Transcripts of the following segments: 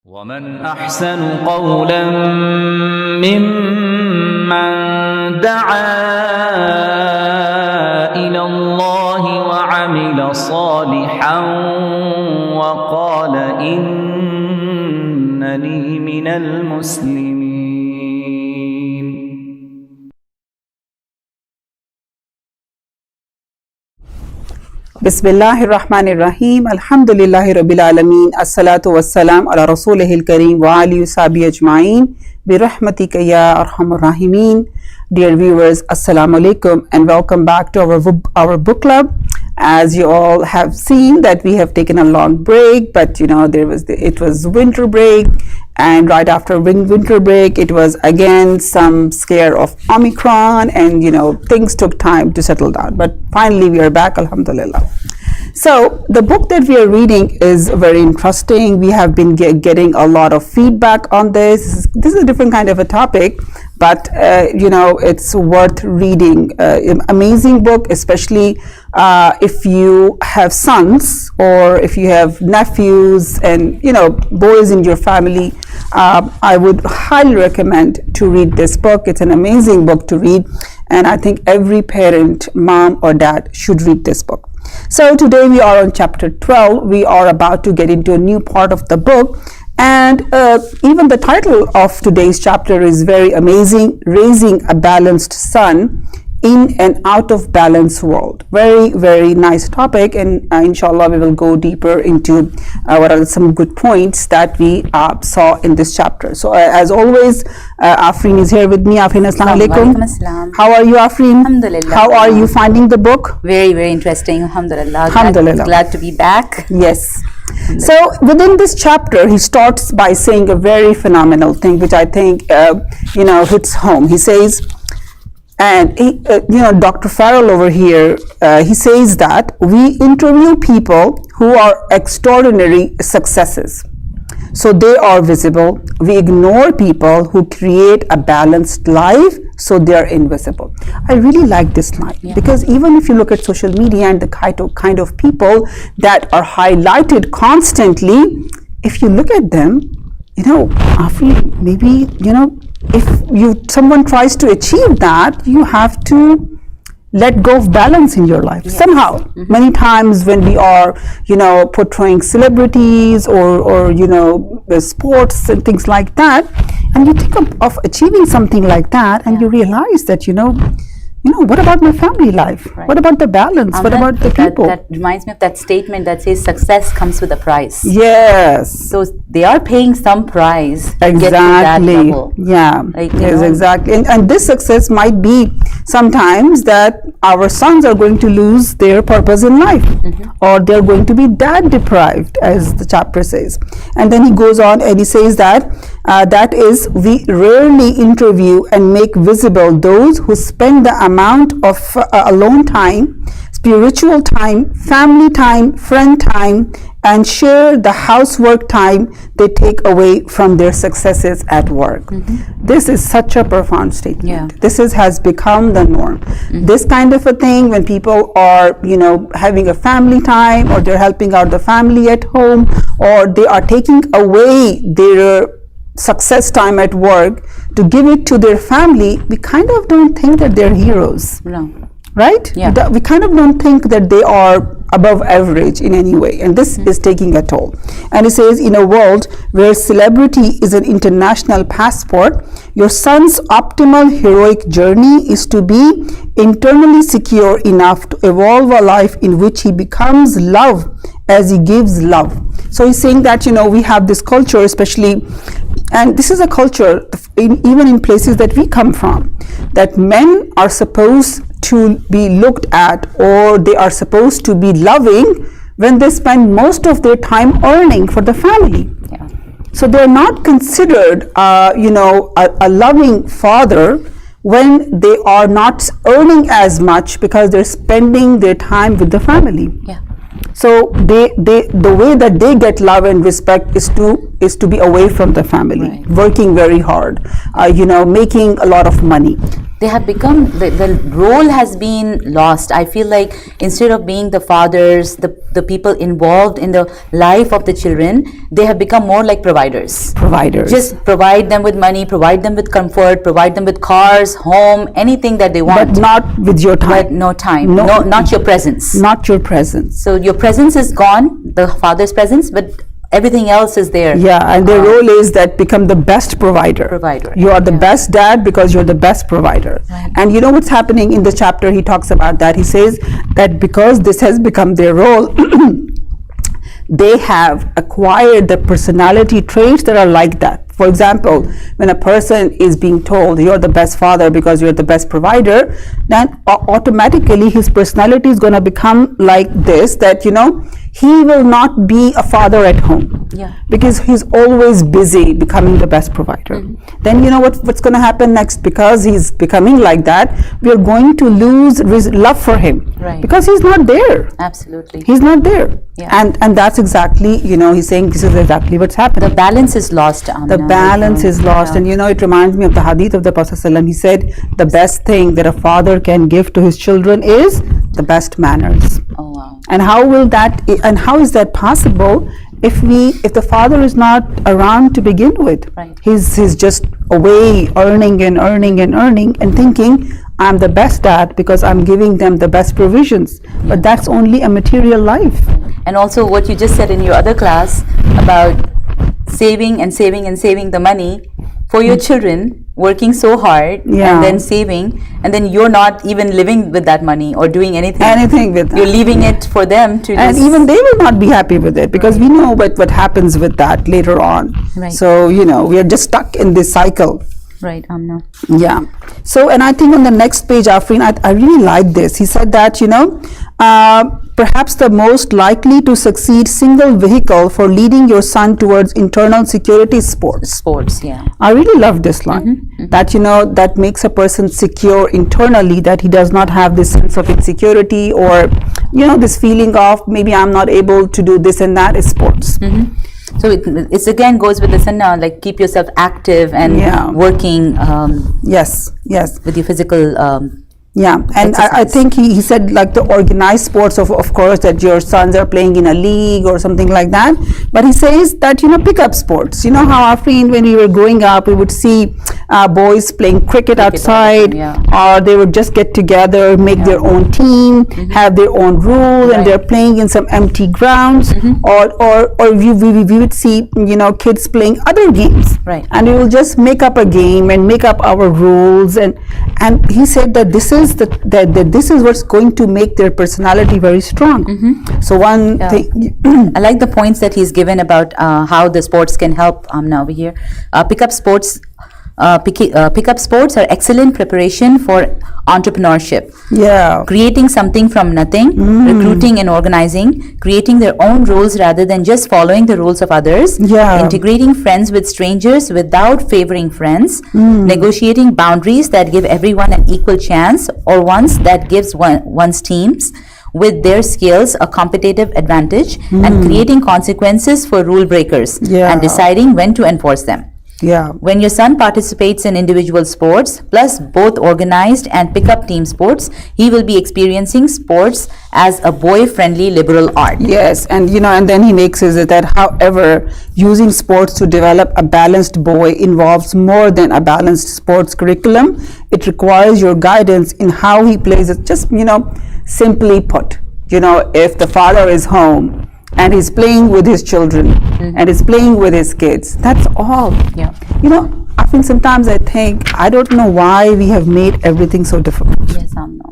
ومن أحسن قولا ممن دعا إلى الله وعمل صالحا وقال إنني من المسلمين. Bismillahir Rahmanir Rahim. Alhamdulillahi Rabbil Alameen. As-salatu was-salam ala Rasulihil Kareem wa alihi washabihi ajma'in. Bi rahmatika ya arhamar rahimin. Dear viewers, Assalamu alaikum and welcome back to our book club. As you all have seen that we have taken a long break, but you know it was winter break, and right after winter break it was again some scare of Omicron, and things took time to settle down, but finally we are back, alhamdulillah. So the book that we are reading is very interesting. We have been getting a lot of feedback on this. This is a different kind of a topic, but it's worth reading. Amazing book, especially if you have sons or if you have nephews and boys in your family. I would highly recommend to read this book. It's an amazing book to read, and I think every parent, mom or dad, should read this book. So today we are on chapter 12. We are about to get into a new part of the book, and even the title of today's chapter is very amazing: Raising a Balanced Son in an Out of Balance World. Very, very nice topic, and inshallah we will go deeper into what are some good points that we saw in this chapter. So as always, Afreen is here with me. Afreen, assalamu alaikum. How are you, Afreen? Alhamdulillah. How are you finding the book? Very, very interesting. Alhamdulillah. Glad to be back. Yes. So within this chapter, he starts by saying a very phenomenal thing, which I think hits home. He says, and Dr. Farrell over here, he says that we interview people who are extraordinary successes, so they are visible. We ignore people who create a balanced life, so they are invisible. I really like this line, because even if you look at social media and the kind of people that are highlighted constantly, if you look at them, maybe if someone tries to achieve that, you have to let go of balance in your life somehow. Many times when we are portraying celebrities or sports and things like that, and you think of achieving something like that, and you realize that what about my family life? Right. What about the balance? What about the people? That reminds me of that statement that says success comes with a price. Yes. So they are paying some price to exactly. get to that level. Yeah. Exactly. And this success might be sometimes that our sons are going to lose their purpose in life, or they're going to be dad deprived, as the chapter says. And then he goes on and he says that that is, we rarely interview and make visible those who spend the amount of alone time, spiritual time, family time, friend time, and share the housework time they take away from their successes at work. This is such a profound statement. Yeah. This has become the norm. This kind of a thing, when people are having a family time, or they're helping out the family at home, or they are taking away their success time at work to give it to their family, we kind of don't think that they're heroes. No. Right? Yeah. We kind of don't think that they are above average in any way, and this is taking a toll. And it says, in a world where celebrity is an international passport, your son's optimal heroic journey is to be internally secure enough to evolve a life in which he becomes love as he gives love. So he's saying that we have this culture, especially, and this is a culture even in places that we come from, that men are supposed to be looked at, or they are supposed to be loving when they spend most of their time earning for the family. Yeah. So they're not considered a loving father when they are not earning as much, because they're spending their time with the family. Yeah. So the way that they get love and respect is to be away from the family, right, working very hard, making a lot of money. They have become, the role has been lost. I feel like instead of being the fathers, the people involved in the life of the children, they have become more like providers. Just provide them with money, provide them with comfort, provide them with cars, home, anything that they want. But not with your time. But no time. No, not your presence. Not your presence. So your presence is gone, the father's presence, but everything else is there. Yeah, and their role is that become the best provider. You are the best dad because you're the best provider. Right. And you know what's happening in the chapter, he talks about that. He says that because this has become their role, they have acquired the personality traits that are like that. For example, when a person is being told you're the best father because you're the best provider, then automatically his personality is going to become like this, that, you know, he will not be a father at home because he's always busy becoming the best provider. Then you know what's going to happen next? Because he's becoming like that, we are going to lose love for him because he's not there. Absolutely. He's not there. And that's exactly, you know, he's saying this is exactly what's happening. The balance is lost. The balance is lost. And you know, it reminds me of the hadith of the Prophet ﷺ. He said the best thing that a father can give to his children is the best manners. Oh wow. And how is that possible if the father is not around to begin with? Right. He's just away earning and thinking I'm the best dad because I'm giving them the best provisions. But that's only a material life. And also what you just said in your other class about saving the money for your children, working so hard and then saving, and then you're not even living with that money or doing anything with it. You're leaving it for them to and even they will not be happy with it because we know what happens with that later on. So you know, we are just stuck in this cycle. Right, Amna. Yeah. So, and I think on the next page, Afreen, I really like this. He said that, you know, perhaps the most likely to succeed single vehicle for leading your son towards internal security is sports. I really love this line. That, you know, that makes a person secure internally, that he does not have this sense of insecurity or, you know, this feeling of maybe I'm not able to do this and that, is sports. So it's again goes with the sunnah, like keep yourself active and working yes with your physical and I think he said like the organized sports of course that your sons are playing in a league or something like that, but he says that, you know, pick up sports. You know how often when we were growing up we would see boys playing cricket outside, or they would just get together, make their own team, have their own rule, and they're playing in some empty grounds, or we would see, you know, kids playing other games, and we will just make up a game and make up our rules, and he said that this is what's going to make their personality very strong. So one thing I like the points that he's given about how the sports can help Amna over here. Pickup sports are excellent preparation for entrepreneurship. Creating something from nothing, recruiting and organizing, creating their own rules rather than just following the rules of others, integrating friends with strangers without favoring friends, negotiating boundaries that give everyone an equal chance, or ones that gives one's teams with their skills a competitive advantage, and creating consequences for rule breakers and deciding when to enforce them. When your son participates in individual sports plus both organized and pickup team sports, he will be experiencing sports as a boy-friendly liberal art. And you know, and then he makes it that however using sports to develop a balanced boy involves more than a balanced sports curriculum. It requires your guidance in how he plays it. Just, you know, simply put, you know, if the father is home and he's playing with his children and he's playing with his kids, that's all. You know, I think sometimes I don't know why we have made everything so difficult. Amna.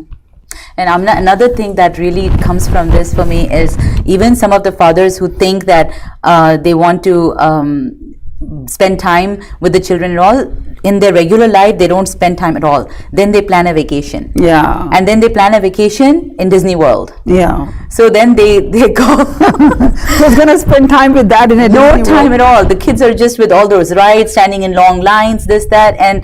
And Amna, another thing that really comes from this for me is even some of the fathers who think that they want to spend time with the children and all, in their regular life they don't spend time at all. Then they plan a vacation. And then they plan a vacation in Disney World. So then they go who's gonna spend time with that in a no Disney time World? at all. The kids are just with all those rides, standing in long lines, this, that, and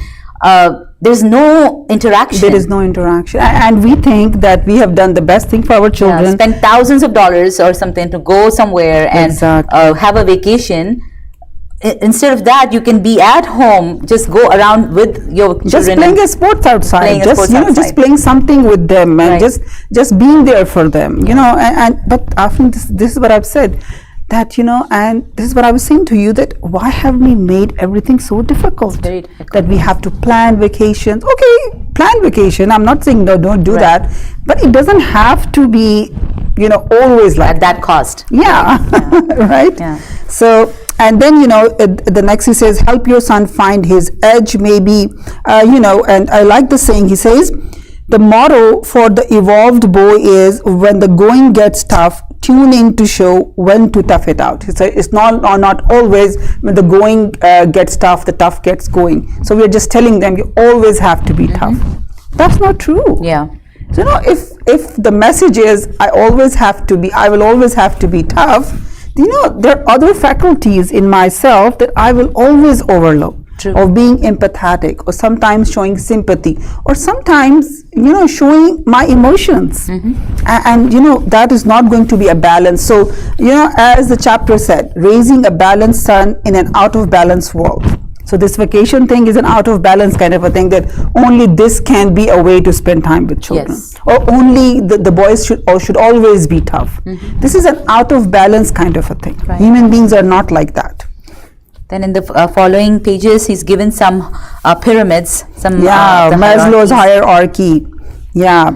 there's no interaction. There is no interaction, and we think that we have done the best thing for our children. Spend thousands of dollars or something to go somewhere and have a vacation. instead of that, you can be at home, just go around with your children, just playing a sports outside, just playing something with them, and just being there for them, but often this is what I've said, that and this is what I was saying to you, that why have we made everything so difficult? It's very difficult. That we have to plan vacations. Okay, plan vacation, I'm not saying no, don't do that, but it doesn't have to be always like at that cost. Right. So, and then the next he says, help your son find his edge, maybe and I like the saying, he says, the motto for the evolved boy is, when the going gets tough, tune in to show when to tough it out. It's not always when the going gets tough, the tough gets going. So we're just telling them you always have to be tough. That's not true. So if the message is I will always have to be tough, there are other faculties in myself that I will always overlook. True. Of being empathetic, or sometimes showing sympathy, or sometimes showing my emotions, and that is not going to be a balance. So as the chapter said, raising a balanced son in an out of balance world. So this vacation thing is an out of balance kind of a thing, that only this can be a way to spend time with children, or only the boys should always be tough. This is an out of balance kind of a thing. Human beings are not like that. Then in the following pages, he's given some pyramids, some Maslow's hierarchy.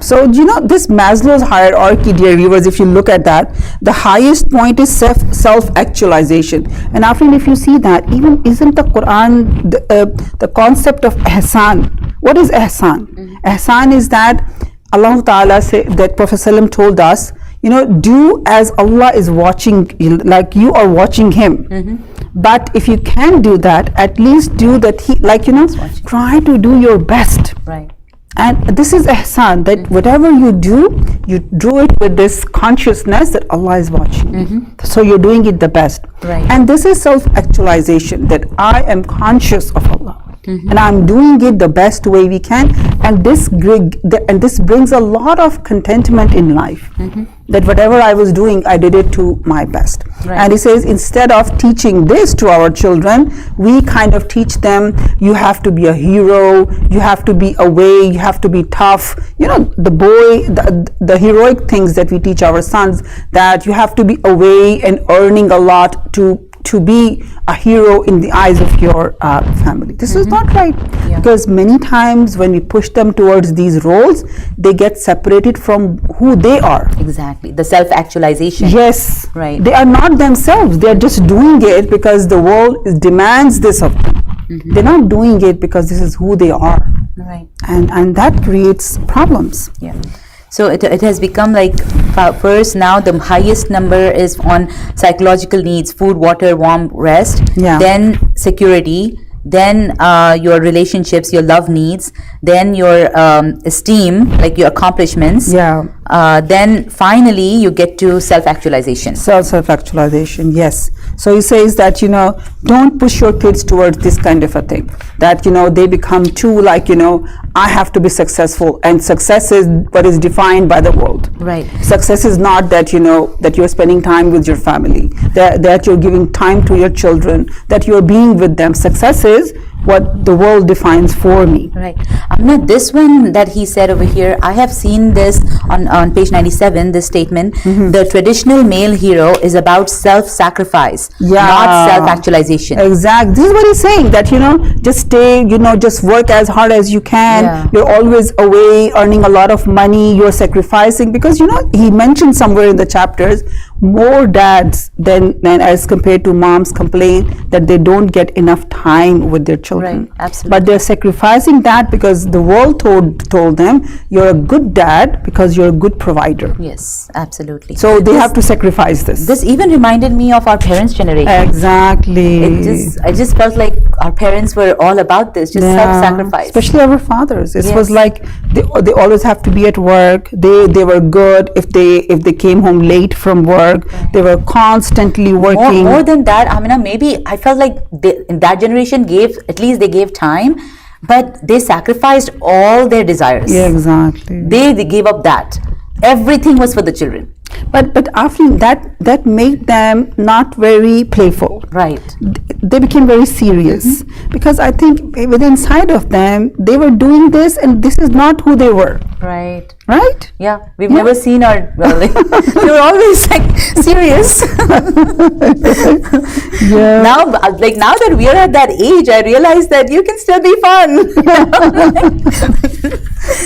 So this Maslow's hierarchy, dear viewers, if you look at that, the highest point is self-actualization. And after, if you see that, even isn't the Quran the concept of ihsan? What is ihsan? Ihsan is that Allah Ta'ala said, that Prophet ﷺ told us, do as Allah is watching, like you are watching him. But if you can't do that, at least do that try to do your best. And this is ihsan, that whatever you do it with this consciousness that Allah is watching. So you're doing it the best. And this is self-actualization, that I am conscious of Allah. And I'm doing it the best way we can, and this brings a lot of contentment in life, that whatever I was doing, I did it to my best. And he says, instead of teaching this to our children, we kind of teach them, you have to be a hero, you have to be away, you have to be tough, the heroic things that we teach our sons, that you have to be away and earning a lot to be a hero in the eyes of your family. This is not right, because many times when we push them towards these roles, they get separated from who they are. Exactly, the self-actualization. Yes, they are not themselves. They are just doing it because the world demands this of them. They're not doing it because this is who they are. And that creates problems. So it has become like, first now the highest number is on psychological needs, food, water, warmth, rest, then security, then your relationships, your love needs, then your esteem, like your accomplishments, then finally you get to self-actualization. Self-actualization, yes. So he says that don't push your kids towards this kind of a thing, that they become too like I have to be successful, and success is what is defined by the world. Success is not that that you're spending time with your family, that you're giving time to your children, that you're being with them. Success is what the world defines for me. Amina, this one that he said over here, I have seen this on page 97, this statement, the traditional male hero is about self-sacrifice, not self-actualization. Exactly. This is what he's saying, that just stay, just work as hard as you can. You're always away earning a lot of money, you're sacrificing, because he mentioned somewhere in the chapters, more dads than as compared to moms complain that they don't get enough time with their children. But they're sacrificing that because the world told them you're a good dad because you're a good provider. Yes, absolutely. So they have to sacrifice this. This even reminded me of our parents' generation. Exactly. I just felt like our parents were all about this, just self-sacrifice. Especially our fathers. It was like they always have to be at work. They were good if they came home late from work. They were constantly working. More than that, Aminah, maybe I felt like in that generation at least they gave time, but they sacrificed all their desires. Exactly. They gave up that. Everything was for the children. But after that made them not very playful. Right. They became very serious because I think within inside of them they were doing this, and this is not who they were. Right. Right? Yeah. We've never seen our they were always like serious. Yeah. Now that we are at that age, I realize that you can still be fun.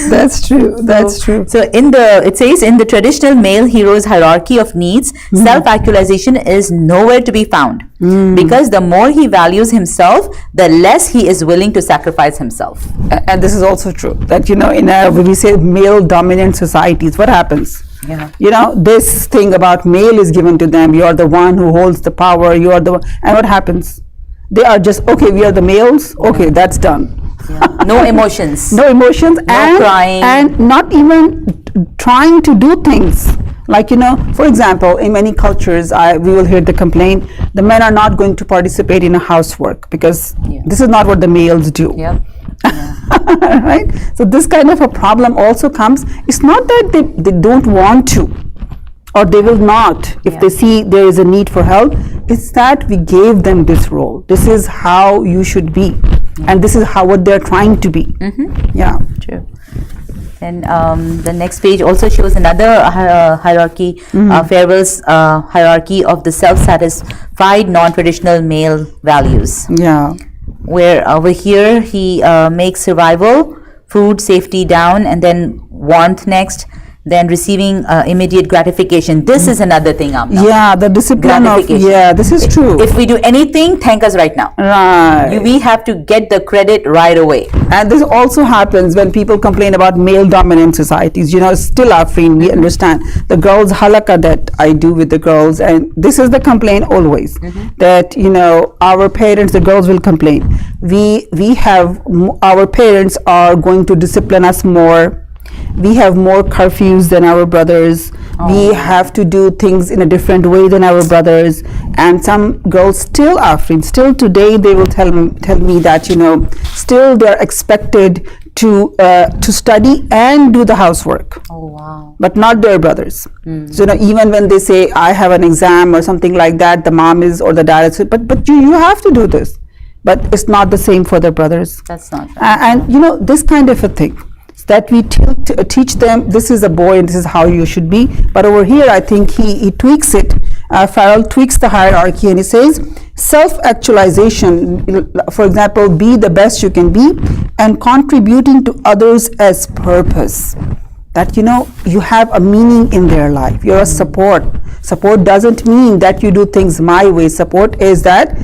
That's true. That's true. So it says in the traditional male hero's hierarchy of needs, self-actualization is nowhere to be found. Because the more he values himself, the less he is willing to sacrifice himself. And this is also true that, when we say male dominant societies, what happens? Yeah. This thing about male is given to them. You're the one who holds the power. You are the one. And what happens? They are just, okay, we are the males. Okay, that's done. Yeah. No emotions. No emotions. No crying. And not even trying to do things. Like, for example, in many cultures, we will hear the complaint, the men are not going to participate in a housework because this is not what the males do. Yeah. Right? So this kind of a problem also comes. It's not that they don't want to, or they will not if they see there is a need for help. It's that we gave them this role. This is how you should be. And this is what they're trying to be. Yeah. True. Then the next page also shows another hierarchy, Farewell's hierarchy of the self-satisfied non-traditional male values. Yeah. Where over here he makes survival, food, safety down, and then warmth next, then receiving immediate gratification. This is another thing, Amna. Yeah, the discipline of, this is true. If we do anything, thank us right now. Right. We have to get the credit right away. And this also happens when people complain about male dominant societies. Still Afrin, we understand the girls halakha that I do with the girls, and this is the complaint always, that our parents, the girls will complain. Our parents are going to discipline us more. We have more curfews than our brothers. We have to do things in a different way than our brothers. And some girls still today they will tell me that still they're expected to study and do the housework. Oh wow! But not their brothers. So even when they say I have an exam or something like that, the mom is or the dad is, but you have to do this. But it's not the same for their brothers. That's not. And this kind of a thing. That we teach them, this is a boy and this is how you should be. But over here, I think he tweaks it. Farrell tweaks the hierarchy and he says, self-actualization, for example, be the best you can be and contributing to others as purpose. That, you have a meaning in their life. You're a support. Support doesn't mean that you do things my way. Support is that,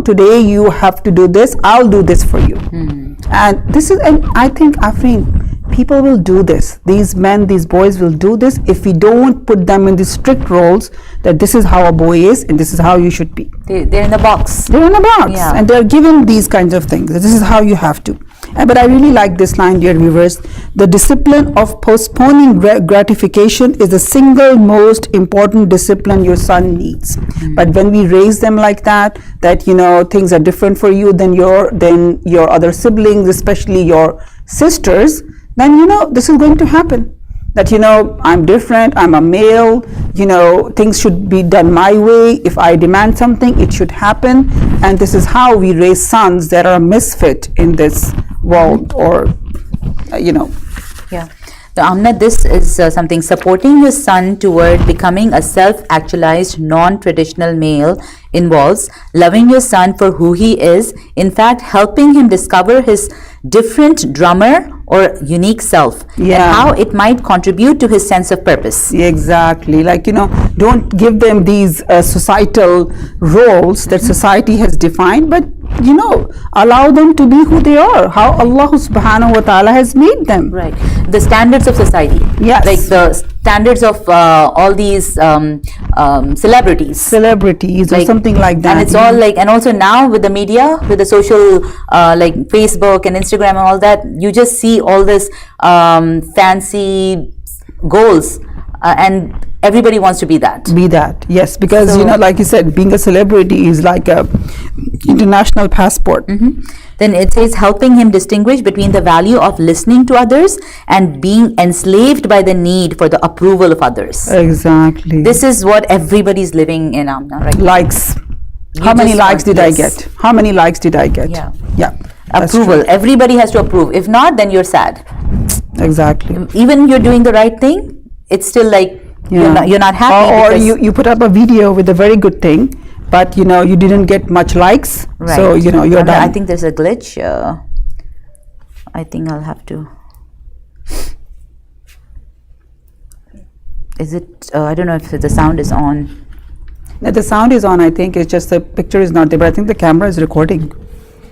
today you have to do this, I'll do this for you. And I think, Afrin, people will do this. These men, these boys will do this if we don't put them in these strict roles that this is how a boy is and this is how you should be. They're in a box. They're in a box. Yeah. And they're given these kinds of things. This is how you have to. But I really like this line, dear viewers. The discipline of postponing gratification is the single most important discipline your son needs. But when we raise them like that things are different for you than your other siblings, especially your sisters, then this is going to happen. That I'm different, I'm a male, things should be done my way. If I demand something, it should happen. And this is how we raise sons that are a misfit in this world, or Yeah. So Amna, this is something, supporting your son toward becoming a self-actualized non-traditional male involves loving your son for who he is, in fact helping him discover his different drummer or unique self, and how it might contribute to his sense of purpose. Exactly. Don't give them these societal roles that society has defined, but allow them to be who they are, how Allah subhanahu wa ta'ala has made them. Right. The standards of society. Yes. Like the standards of all these celebrities or something like that. And it's all and also now with the media, with the social like Facebook and Instagram and all that, you just see all this fancy goals and everybody wants to be that. Yes, because like you said, being a celebrity is like a international passport. Then it says helping him distinguish between the value of listening to others and being enslaved by the need for the approval of others. Exactly. This is what everybody's living in, Amna, right? Likes. How many likes did I get? How many likes did I get? Yeah. Approval. Everybody has to approve. If not, then you're sad. Exactly. Even you're doing the right thing, it's still like you're not happy. Or you put up a video with a very good thing, but you didn't get much likes. Right. So you're done. I think there's a glitch. I think I'll have to. Is it? I don't know if the sound is on. No, the sound is on. I think it's just the picture is not there, but I think the camera is recording.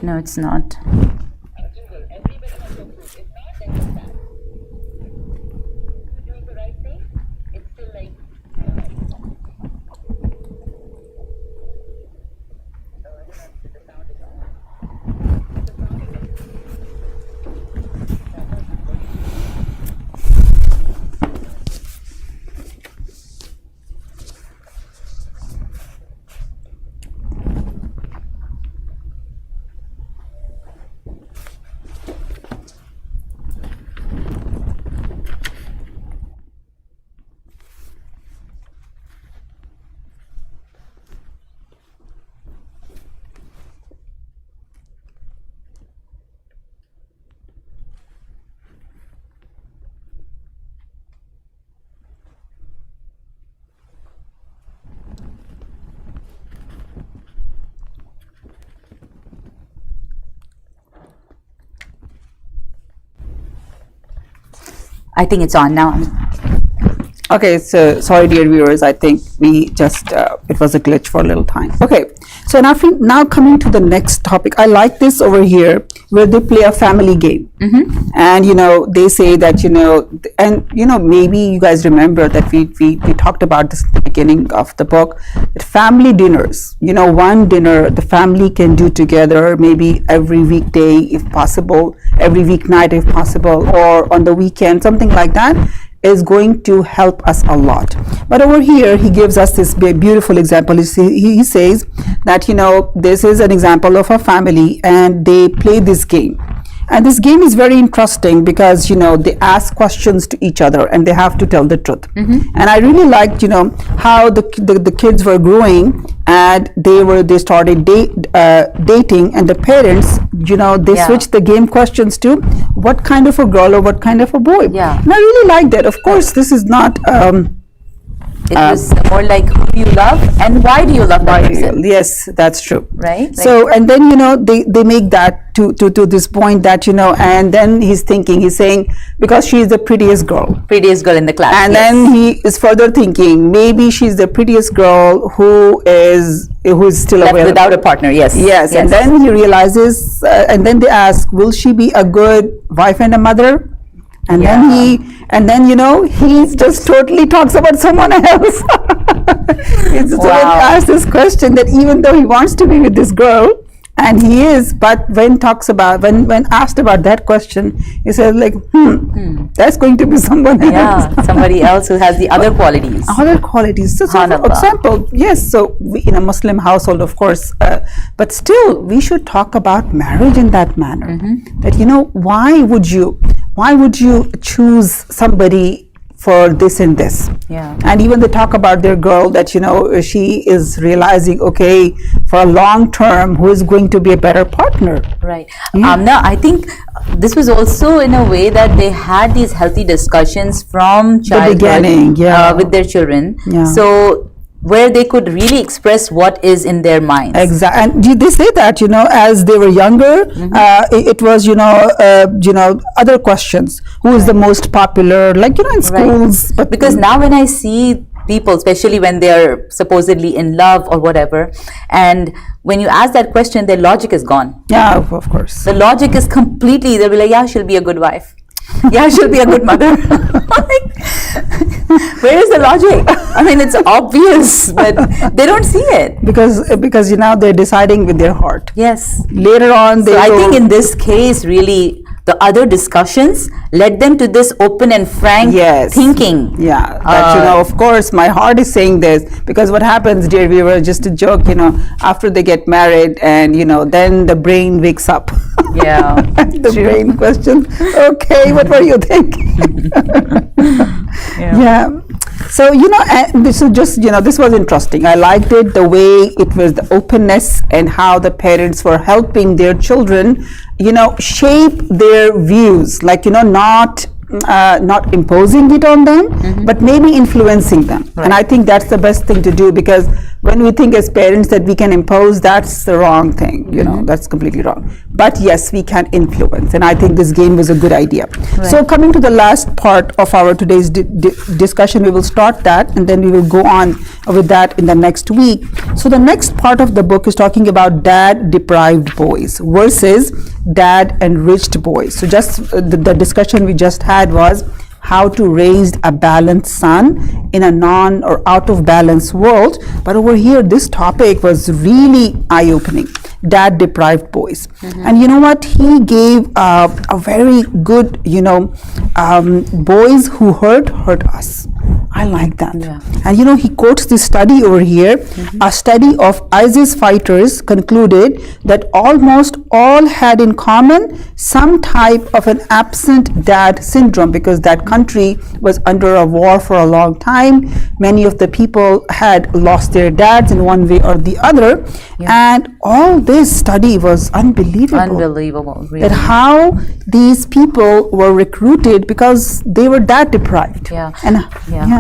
No, it's not. I think it's on now. Okay, so sorry dear viewers, I think we just it was a glitch for a little time. Okay, so now coming to the next topic. I like this over here where they play a family game. And they say that maybe you guys remember that we talked about this at the beginning of the book, that family dinners, one dinner the family can do together, maybe every weekday if possible, every weeknight if possible, or on the weekend, something like that, is going to help us a lot. But over here he gives us this beautiful example. He says that this is an example of a family and they play this game, and this game is very interesting because they ask questions to each other and they have to tell the truth. And I really liked how the kids were growing and they started dating, and the parents they switched the game questions to what kind of a girl or what kind of a boy. And I really like that. Of course this is not it was more like who do you love and why do you love that person. Yes, that's true. Right. So and then they make that to this point that and then he's saying because she is the prettiest girl in the class, and then he is further thinking maybe she's the prettiest girl who is still left available without a partner. Yes. And then he realizes and then they ask, will she be a good wife and a mother? And then he just totally talks about someone else. So when he asks this question that even though he wants to be with this girl, and he is, but when asked about that question, he says like, that's going to be someone else. Yeah, somebody else who has the other qualities. So for example, yes, so we, in a Muslim household, of course, but still we should talk about marriage in that manner. That why would you choose somebody for this and this? And even they talk about their girl that she is realizing, okay, for a long term, who is going to be a better partner. Right. Now I think this was also in a way that they had these healthy discussions from childhood, the beginning, with their children. So where they could really express what is in their minds. Exactly. And they say that as they were younger, it was other questions. Who is the most popular, like in schools? But because now when I see people, especially when they're supposedly in love or whatever, and when you ask that question, their logic is gone. Yeah, of course. The logic is completely, they'll be like, yeah, she'll be a good wife. Yeah, she'll be a good mother. Where is the logic? I mean, it's obvious, but they don't see it. Because they're deciding with their heart. Yes. Later on, I think in this case, really, the other discussions led them to this open and frank thinking. Yeah, that, of course, my heart is saying this, because what happens, dear viewer, just a joke, after they get married and, then the brain wakes up. Yeah. The brain questions, okay, what were you thinking? Yeah. So, this is just, this was interesting. I liked it, the way it was, the openness, and how the parents were helping their children, shape their views, like, not imposing it on them, but maybe influencing them. Right. And I think that's the best thing to do, because when we think as parents that we can impose, that's the wrong thing, that's completely wrong. But yes, we can influence, and I think this game was a good idea. Right. So coming to the last part of our today's discussion, we will start that, and then we will go on with that in the next week. So the next part of the book is talking about dad-deprived boys versus dad-enriched boys. So just the discussion we just had was how to raise a balanced son in a non or out of balance world. But over here, this topic was really eye-opening. Dad deprived boys. And you know what, he gave a very good, boys who hurt us. I like that. And he quotes this study over here. A study of ISIS fighters concluded that almost all had in common some type of an absent dad syndrome, because that country was under a war for a long time. Many of the people had lost their dads in one way or the other. And all this study was unbelievable. Really. That how these people were recruited because they were dad deprived.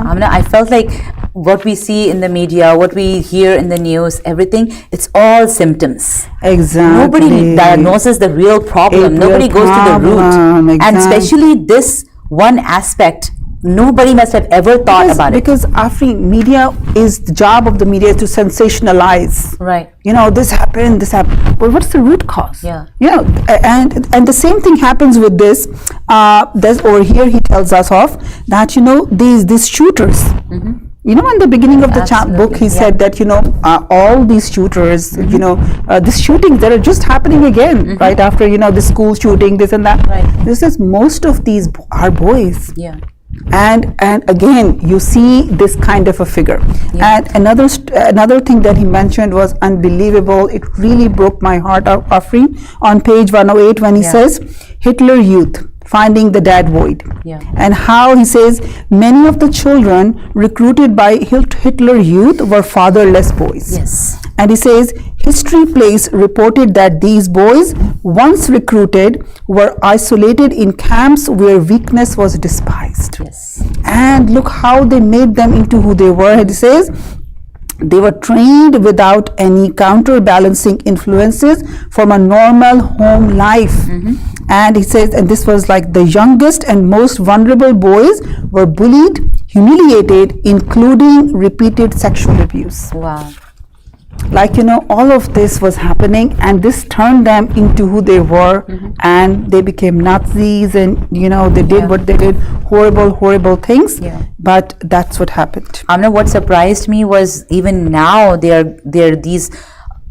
Aminah, I felt like what we see in the media, what we hear in the news, everything, it's all symptoms. Exactly. Nobody diagnoses the real problem. Nobody goes to the root. Exactly. And especially this one aspect, nobody must have ever thought about it. Because media is, the job of the media is to sensationalize. Right. This happened. Well, what's the root cause? Yeah. And the same thing happens with this. There's over here, he tells us off that, these shooters. In the beginning of the book, he said that, all these shooters, these shootings that are just happening again, right after, the school shooting, this and that. Right. This is, most of these are boys. Yeah. And again, you see this kind of a figure. And another thing that he mentioned was unbelievable. It really broke my heart, Afri, on page 108, when he says, Hitler Youth, finding the dad void. And how he says many of the children recruited by Hitler Youth were fatherless boys. Yes. And he says History Place reported that these boys, once recruited, were isolated in camps where weakness was despised. Yes. And look how they made them into who they were. He says they were trained without any counterbalancing influences from a normal home life. And he says, and this was like the youngest and most vulnerable boys were bullied, humiliated, including repeated sexual abuse. Wow. Like, all of this was happening, and this turned them into who they were, and they became Nazis, and, they did what they did, horrible things, but that's what happened. Aminah, what surprised me was even now their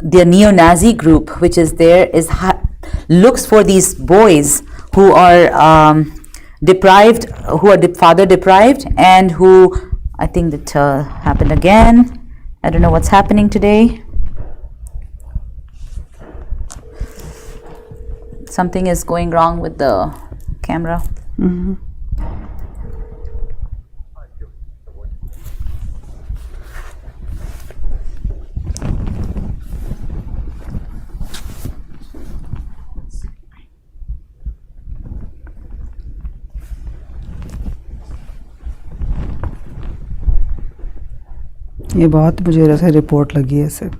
neo-Nazi group, which is there, looks for these boys who are deprived, who are father deprived, and who, I think that happened again. I don't know what's happening today. Something is going wrong with the camera. ये बहुत मुझे ऐसे report लगी है इसे.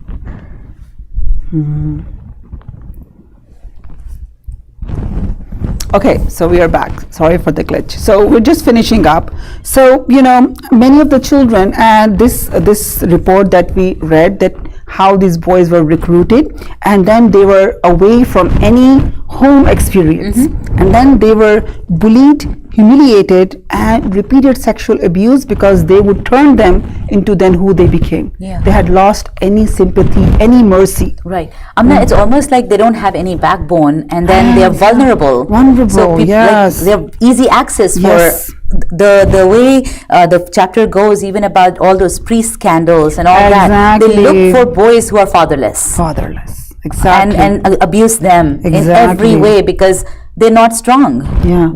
Okay, so we are back. Sorry for the glitch. So we're just finishing up. So, many of the children, and this report that we read, that how these boys were recruited, and then they were away from any home experience, and then they were bullied, humiliated and repeated sexual abuse because they would turn them into then who they became. They had lost any sympathy, any mercy. Right. Amna, it's almost like they don't have any backbone, and then they are vulnerable. So yes. They have easy access for the way the chapter goes, even about all those priest scandals and all that. They look for boys who are fatherless. Exactly. And abuse them in every way because they're not strong.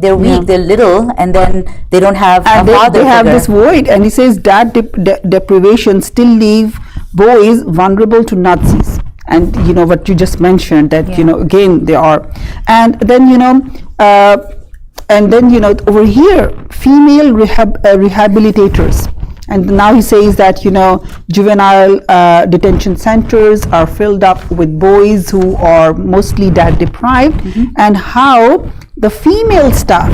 They're weak, they're little, and then they don't have a father. They have this void, and he says that deprivation still leave boys vulnerable to Nazis. And you know what you just mentioned, that you know, again they are. And then over here, female rehabilitators. And now he says that, you know, juvenile detention centers are filled up with boys who are mostly dad deprived, and how the female staff,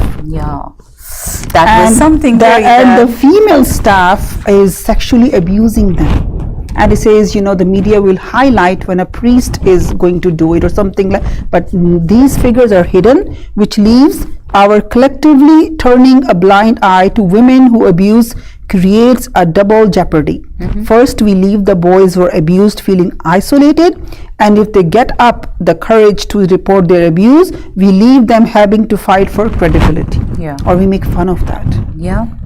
that was something and the female staff is sexually abusing them. And he says, you know, the media will highlight when a priest is going to do it or something like, but these figures are hidden, which leaves our collectively turning a blind eye to women who abuse creates a double jeopardy. First, we leave the boys who are abused feeling isolated, and if they get up the courage to report their abuse, we leave them having to fight for credibility. Or we make fun of that.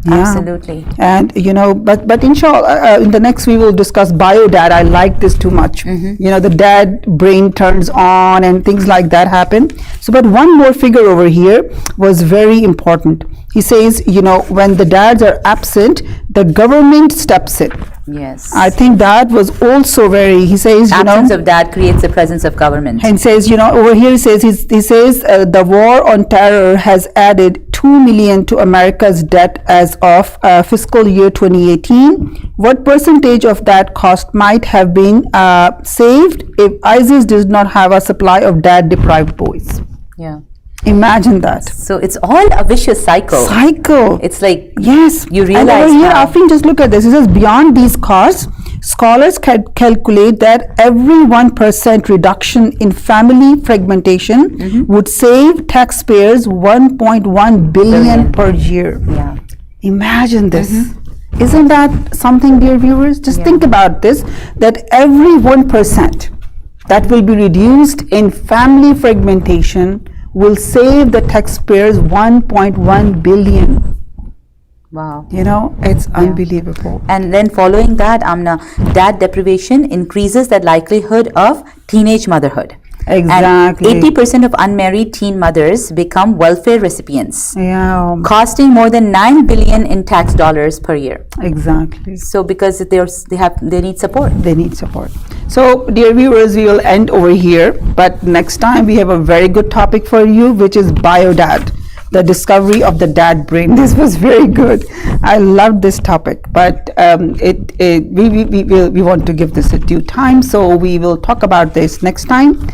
Absolutely. And you know, but inshallah, in the next we will discuss bio dad. I like this too much. You know, the dad brain turns on and things like that happen. So, but one more figure over here was very important. He says, you know, when the dads are absent, the government steps in. I think that was also very, he says, you know, absence of dad creates the presence of government. And says, you know, over here he says the war on terror has added 2 million to America's debt as of fiscal year 2018. What percentage of that cost might have been saved if ISIS did not have a supply of dad deprived boys? Imagine that. So it's all a vicious cycle. It's like, you realize. And over here, Afin, just look at this. It says, beyond these costs, scholars calculate that every 1% reduction in family fragmentation would save taxpayers 1.1 billion per year. Imagine this. Isn't that something, dear viewers? Just think about this, that every 1% that will be reduced in family fragmentation will save the taxpayers 1.1 billion. Wow. You know, it's unbelievable. And then following that, Amna, dad deprivation increases the likelihood of teenage motherhood. Exactly. And 80% of unmarried teen mothers become welfare recipients. Costing more than 9 billion in tax dollars per year. Exactly. So because they need support. They need support. So, dear viewers, we will end over here. But next time we have a very good topic for you, which is biodad, the discovery of the dad brain. This was very good. I loved this topic, but we want to give this a due time. So we will talk about this next time.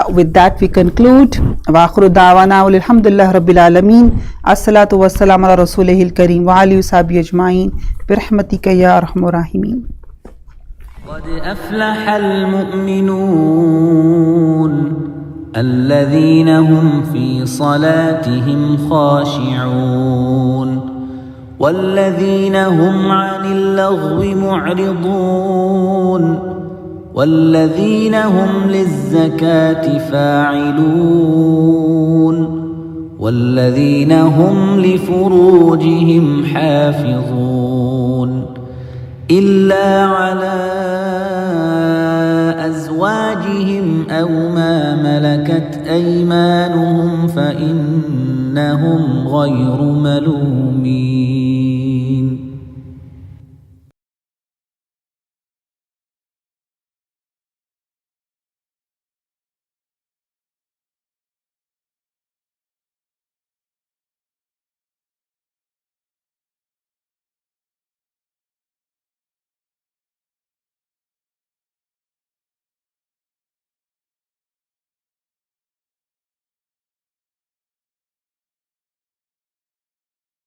With that, we conclude. Wa akhiru da'wana alhamdulillah rabbil alameen. As-salatu was-salam ala rasulihil kareem wa alihi wa sahbihi ajma'in bi rahmatika ya arhamar rahimin. قد أفلح المؤمنون الذين هم في صلاتهم خاشعون والذين هم عن اللغو معرضون والذين هم للزكاة فاعلون والذين هم لفروجهم حافظون إلا على أزواجهم أو ما ملكت أيمانهم فإنهم غير ملومين.